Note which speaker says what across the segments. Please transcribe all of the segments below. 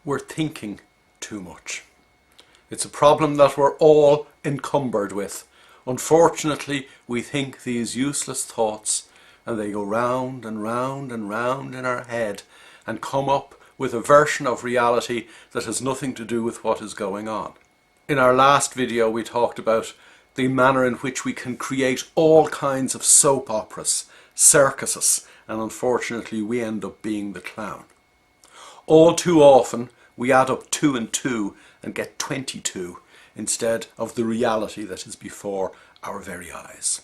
Speaker 1: we're thinking too much. It's a problem that we're all encumbered with. Unfortunately, we think these useless thoughts and they go round and round and round in our head and come up with a version of reality that has nothing to do with what is going on. In our last video we talked about the manner in which we can create all kinds of soap operas, circuses, and unfortunately we end up being the clown. All too often we add up 2 and 2 and get 22 instead of the reality that is before our very eyes.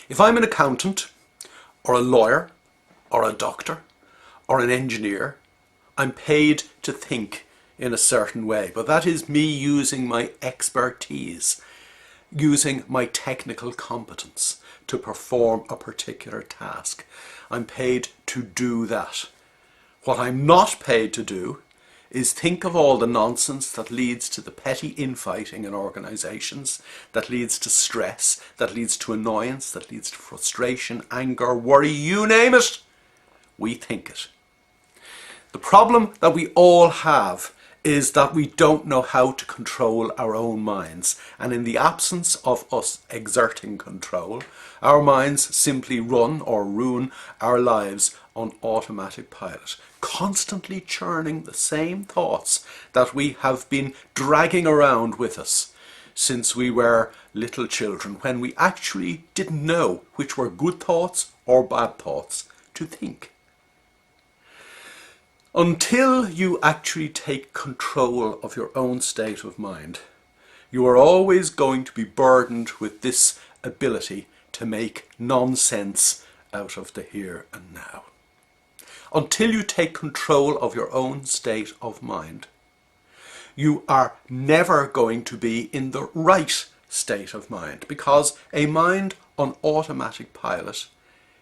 Speaker 1: If I'm an accountant or a lawyer or a doctor or an engineer, I'm paid to think in a certain way, but that is me using my expertise, using my technical competence to perform a particular task. I'm paid to do that. What I'm not paid to do is think of all the nonsense that leads to the petty infighting in organisations, that leads to stress, that leads to annoyance, that leads to frustration, anger, worry, you name it. We think it. The problem that we all have is that we don't know how to control our own minds, and in the absence of us exerting control, our minds simply run or ruin our lives on automatic pilot, constantly churning the same thoughts that we have been dragging around with us since we were little children, when we actually didn't know which were good thoughts or bad thoughts to think. Until you actually take control of your own state of mind, you are always going to be burdened with this ability to make nonsense out of the here and now. Until you take control of your own state of mind, you are never going to be in the right state of mind, because a mind on automatic pilot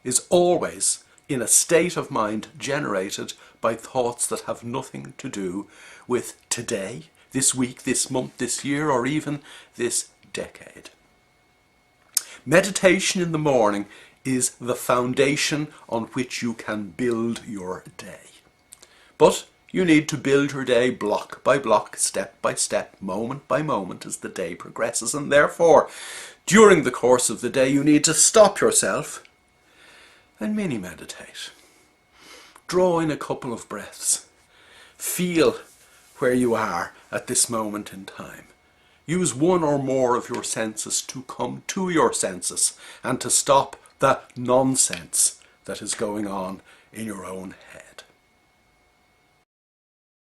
Speaker 1: is always in a state of mind generated by thoughts that have nothing to do with today, this week, this month, this year, or even this decade. Meditation in the morning is the foundation on which you can build your day. But you need to build your day block by block, step by step, moment by moment as the day progresses, and therefore during the course of the day you need to stop yourself and mini meditate. Draw in a couple of breaths. Feel where you are at this moment in time. Use one or more of your senses to come to your senses and to stop that nonsense that is going on in your own head.